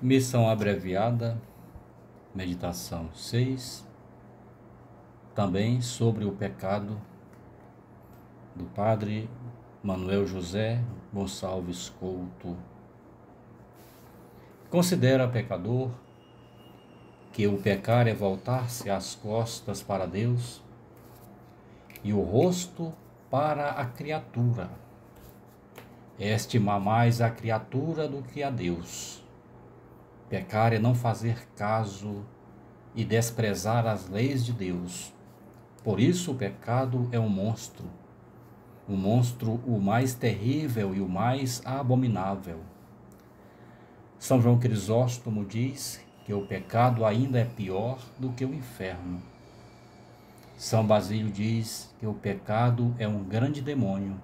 Missão abreviada, meditação 6, também sobre o pecado, do Padre Manuel José Gonçalves Couto. Considera pecador que o pecar é voltar-se as costas para Deus e o rosto para a criatura. É estimar mais a criatura do que a Deus. Pecar é não fazer caso e desprezar as leis de Deus. Por isso o pecado é um monstro o mais terrível e o mais abominável. São João Crisóstomo diz que o pecado ainda é pior do que o inferno. São Basílio diz que o pecado é um grande demônio.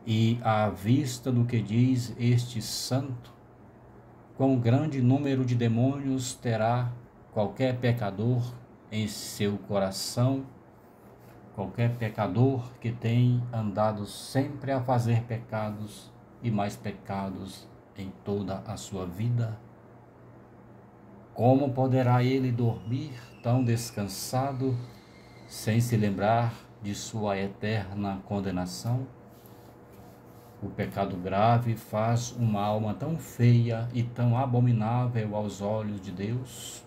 E à vista do que diz este santo, quão grande número de demônios terá qualquer pecador em seu coração, qualquer pecador que tem andado sempre a fazer pecados e mais pecados em toda a sua vida? Como poderá ele dormir tão descansado sem se lembrar de sua eterna condenação? O pecado grave faz uma alma tão feia e tão abominável aos olhos de Deus,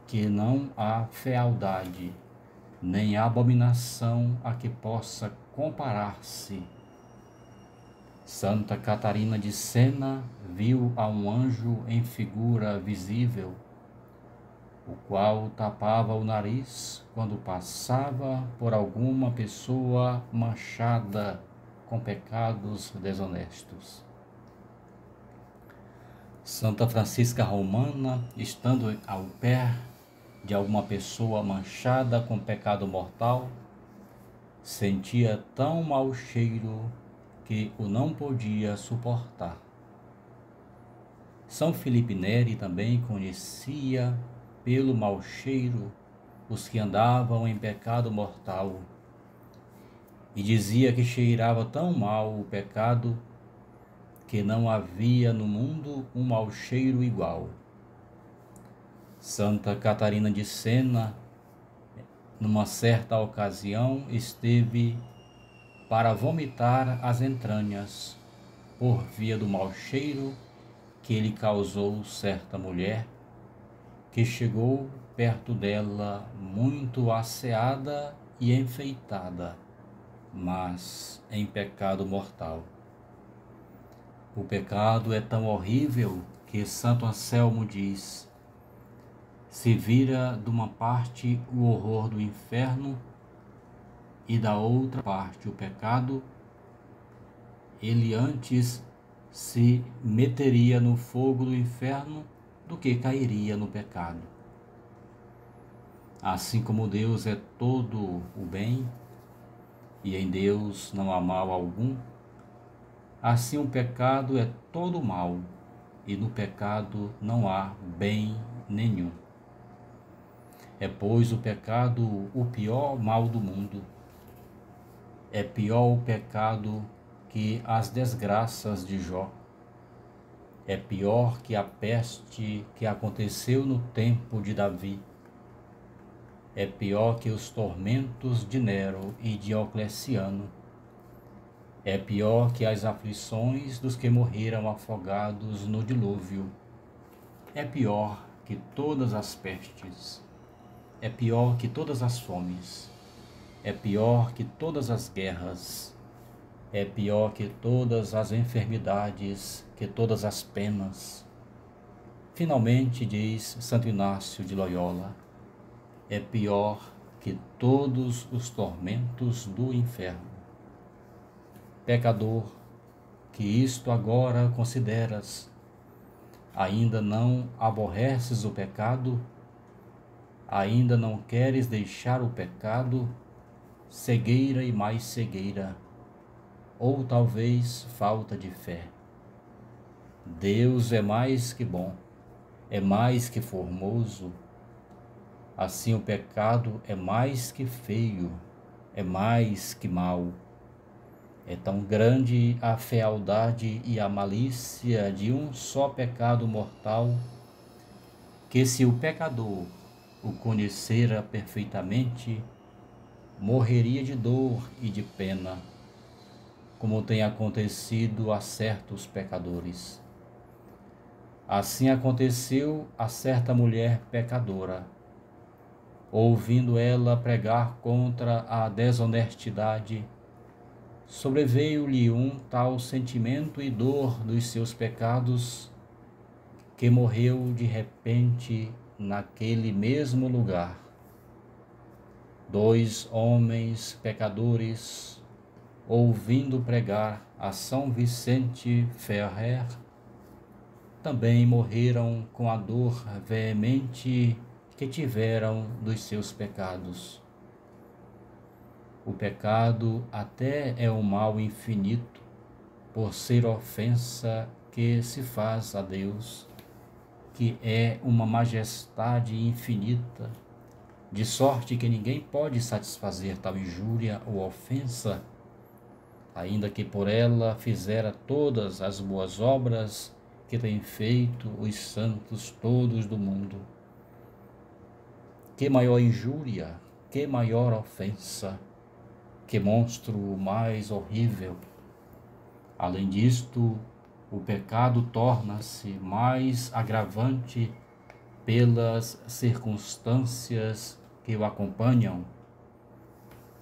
que não há fealdade, nem abominação a que possa comparar-se. Santa Catarina de Sena viu a um anjo em figura visível, o qual tapava o nariz quando passava por alguma pessoa manchada com pecados desonestos. Santa Francisca Romana, estando ao pé de alguma pessoa manchada com pecado mortal, sentia tão mau cheiro que o não podia suportar. São Felipe Neri também conhecia pelo mau cheiro os que andavam em pecado mortal, e dizia que cheirava tão mal o pecado que não havia no mundo um mau cheiro igual. Santa Catarina de Sena, numa certa ocasião, esteve para vomitar as entranhas por via do mau cheiro que lhe causou certa mulher, que chegou perto dela muito asseada e enfeitada, mas em pecado mortal. O pecado é tão horrível que Santo Anselmo diz: se vira de uma parte o horror do inferno e da outra parte o pecado, ele antes se meteria no fogo do inferno do que cairia no pecado. Assim como Deus é todo o bem, e em Deus não há mal algum, assim o pecado é todo mal, e no pecado não há bem nenhum. É, pois, o pecado o pior mal do mundo. É pior o pecado que as desgraças de Jó. É pior que a peste que aconteceu no tempo de Davi. É pior que os tormentos de Nero e Diocleciano. É pior que as aflições dos que morreram afogados no dilúvio. É pior que todas as pestes. É pior que todas as fomes. É pior que todas as guerras. É pior que todas as enfermidades, que todas as penas. Finalmente, diz Santo Inácio de Loyola, é pior que todos os tormentos do inferno. Pecador, que isto agora consideras, ainda não aborreces o pecado? Ainda não queres deixar o pecado? Cegueira e mais cegueira, ou talvez falta de fé. Deus é mais que bom, é mais que formoso. Assim o pecado é mais que feio, é mais que mau. É tão grande a fealdade e a malícia de um só pecado mortal, que se o pecador o conhecera perfeitamente, morreria de dor e de pena, como tem acontecido a certos pecadores. Assim aconteceu a certa mulher pecadora. Ouvindo ela pregar contra a desonestidade, sobreveio-lhe um tal sentimento e dor dos seus pecados, que morreu de repente naquele mesmo lugar. 2 homens pecadores, ouvindo pregar a São Vicente Ferrer, também morreram com a dor veemente que tiveram dos seus pecados. O pecado até é um mal infinito, por ser ofensa que se faz a Deus, que é uma majestade infinita, de sorte que ninguém pode satisfazer tal injúria ou ofensa, ainda que por ela fizera todas as boas obras que têm feito os santos todos do mundo. Que maior injúria, que maior ofensa, que monstro mais horrível! Além disto, o pecado torna-se mais agravante pelas circunstâncias que o acompanham,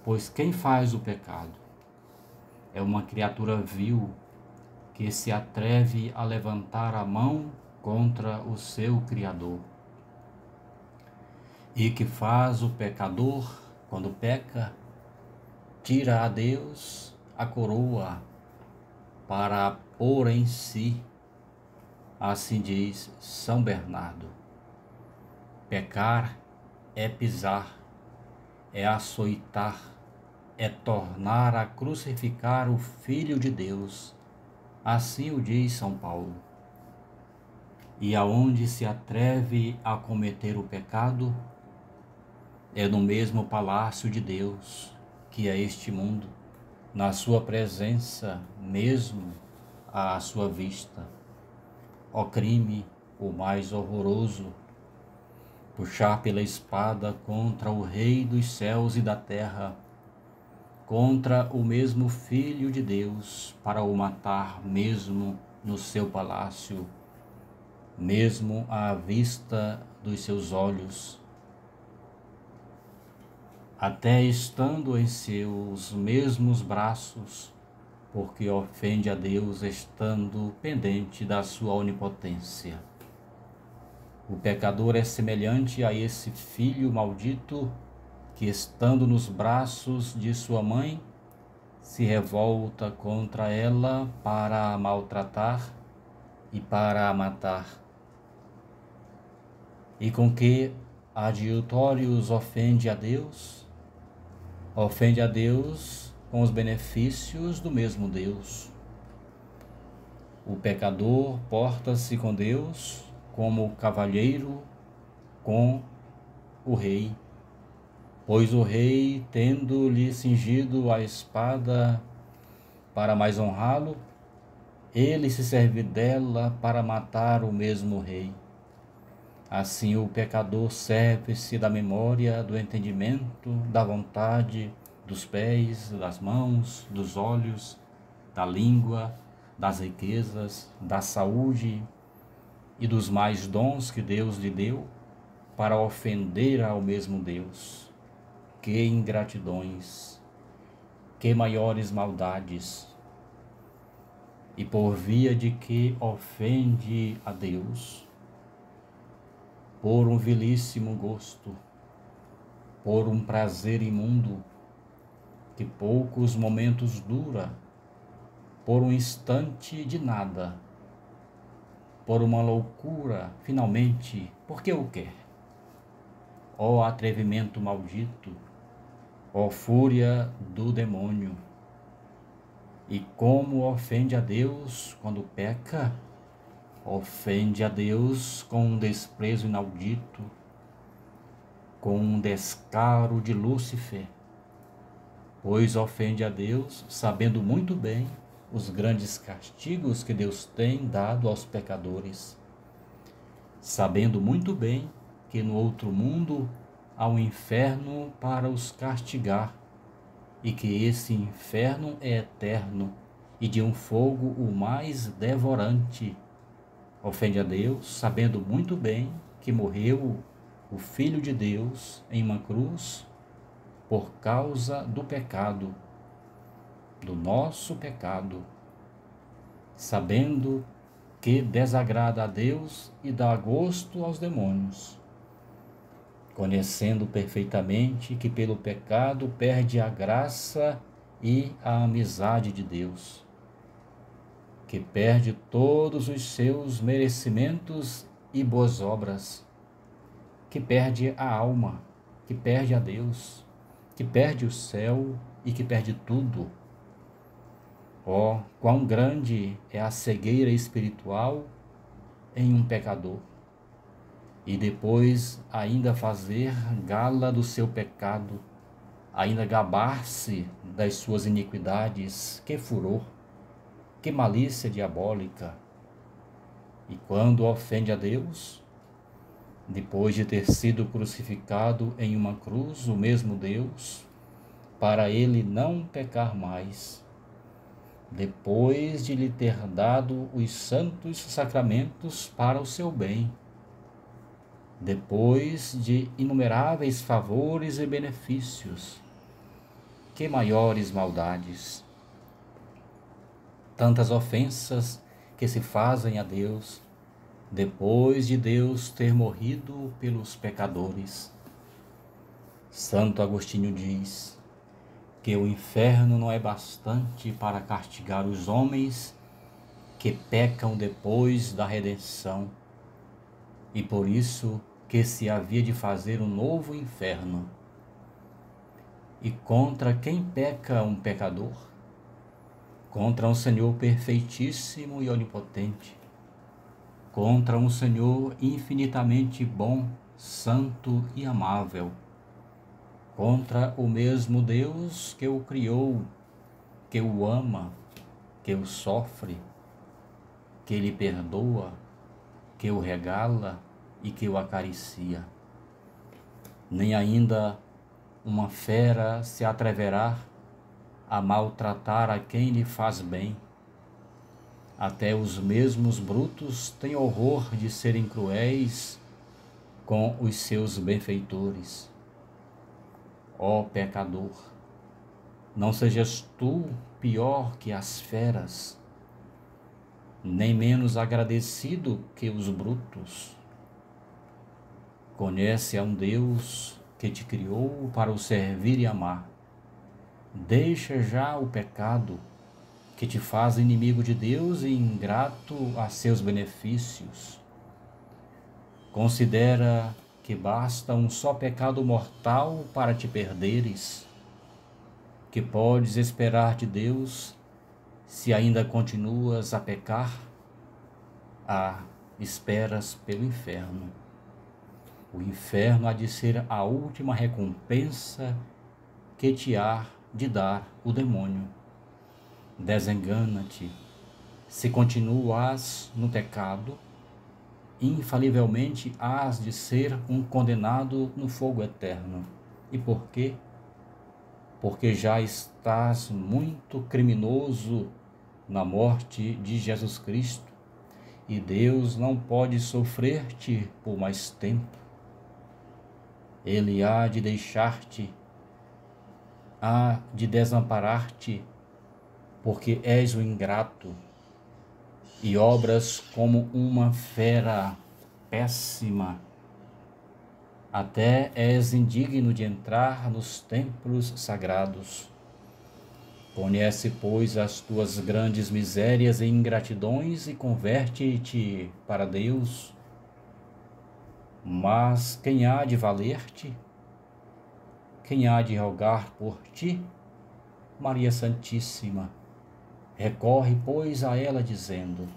pois quem faz o pecado é uma criatura vil que se atreve a levantar a mão contra o seu Criador, e que faz o pecador, quando peca, tira a Deus a coroa para pôr em si. Assim diz São Bernardo: pecar é pisar, é açoitar, é tornar a crucificar o Filho de Deus. Assim o diz São Paulo. E aonde se atreve a cometer o pecado, é no mesmo palácio de Deus, que é este mundo, na sua presença mesmo, à sua vista. Ó crime, o mais horroroso, puxar pela espada contra o Rei dos céus e da terra, contra o mesmo Filho de Deus, para o matar mesmo no seu palácio, mesmo à vista dos seus olhos, até estando em seus mesmos braços, porque ofende a Deus estando pendente da sua onipotência. O pecador é semelhante a esse filho maldito que, estando nos braços de sua mãe, se revolta contra ela para a maltratar e para a matar. E com que adultérios ofende a Deus? Ofende a Deus com os benefícios do mesmo Deus. O pecador porta-se com Deus como o cavalheiro com o rei, pois o rei, tendo-lhe cingido a espada para mais honrá-lo, ele se serve dela para matar o mesmo rei. Assim o pecador serve-se da memória, do entendimento, da vontade, dos pés, das mãos, dos olhos, da língua, das riquezas, da saúde e dos mais dons que Deus lhe deu, para ofender ao mesmo Deus. Que ingratidões, que maiores maldades! E por via de que ofende a Deus, por um vilíssimo gosto, por um prazer imundo, que poucos momentos dura, por um instante de nada, por uma loucura, finalmente, porque o quer. Ó atrevimento maldito, ó fúria do demônio! E como ofende a Deus quando peca? Ofende a Deus com um desprezo inaudito, com um descaro de Lúcifer. pois ofende a Deus, sabendo muito bem os grandes castigos que Deus tem dado aos pecadores, sabendo muito bem que no outro mundo há um inferno para os castigar, e que esse inferno é eterno e de um fogo o mais devorante. Ofende a Deus, sabendo muito bem que morreu o Filho de Deus em uma cruz por causa do pecado, do nosso pecado, sabendo que desagrada a Deus e dá gosto aos demônios, conhecendo perfeitamente que pelo pecado perde a graça e a amizade de Deus, que perde todos os seus merecimentos e boas obras, que perde a alma, que perde a Deus, que perde o céu e que perde tudo. Oh, quão grande é a cegueira espiritual em um pecador! E depois ainda fazer gala do seu pecado, ainda gabar-se das suas iniquidades, que furor, que malícia diabólica! E quando ofende a Deus, depois de ter sido crucificado em uma cruz, o mesmo Deus, para ele não pecar mais, depois de lhe ter dado os santos sacramentos para o seu bem, depois de inumeráveis favores e benefícios, que maiores maldades! Tantas ofensas que se fazem a Deus, depois de Deus ter morrido pelos pecadores. Santo Agostinho diz que o inferno não é bastante para castigar os homens que pecam depois da redenção, e por isso que se havia de fazer um novo inferno. E contra quem peca um pecador? Contra um Senhor perfeitíssimo e onipotente, contra um Senhor infinitamente bom, santo e amável, contra o mesmo Deus que o criou, que o ama, que o sofre, que lhe perdoa, que o regala e que o acaricia. Nem ainda uma fera se atreverá a maltratar a quem lhe faz bem. Até os mesmos brutos têm horror de serem cruéis com os seus benfeitores. Ó pecador, não sejas tu pior que as feras, nem menos agradecido que os brutos. Conhece a um Deus que te criou para o servir e amar. Deixa já o pecado que te faz inimigo de Deus e ingrato a seus benefícios. Considera que basta um só pecado mortal para te perderes, que podes esperar de Deus se ainda continuas a pecar. Esperas pelo inferno. O inferno há de ser a última recompensa que te há de dar o demônio. Desengana-te. Se continuas no pecado, infalivelmente hás de ser um condenado no fogo eterno. E por quê? Porque já estás muito criminoso na morte de Jesus Cristo, e Deus não pode sofrer-te por mais tempo. Ele há de deixar-te, há de desamparar-te, porque és o ingrato e obras como uma fera péssima. Até és indigno de entrar nos templos sagrados. Conhece, pois, as tuas grandes misérias e ingratidões e converte-te para Deus. Mas quem há de valer-te? Quem há de rogar por ti? Maria Santíssima. Recorre, pois, a ela dizendo: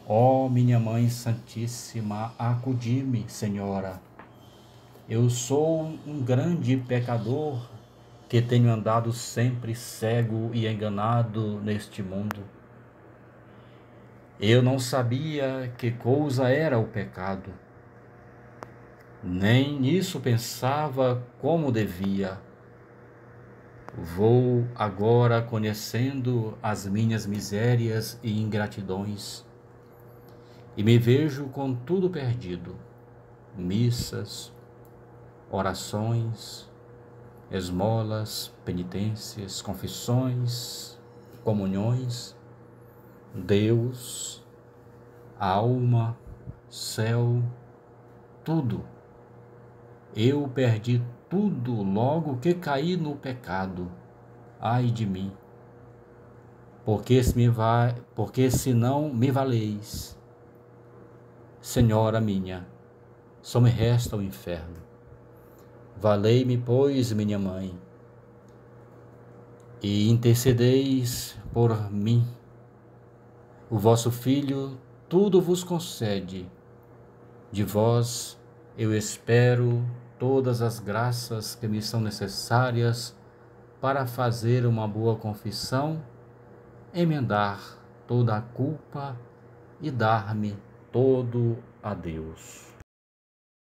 ó minha Mãe Santíssima, acudi-me, Senhora. Eu sou um grande pecador que tenho andado sempre cego e enganado neste mundo. Eu não sabia que coisa era o pecado, nem nisso pensava como devia. Vou agora conhecendo as minhas misérias e ingratidões, e me vejo com tudo perdido: missas, orações, esmolas, penitências, confissões, comunhões, Deus, alma, céu, tudo. Eu perdi tudo logo que caí no pecado. Ai de mim, porque se não me valeis, Senhora minha, só me resta o inferno. Valei-me, pois, minha mãe, e intercedeis por mim. O vosso Filho tudo vos concede. De vós eu espero todas as graças que me são necessárias para fazer uma boa confissão, emendar toda a culpa e dar-me todo a Deus.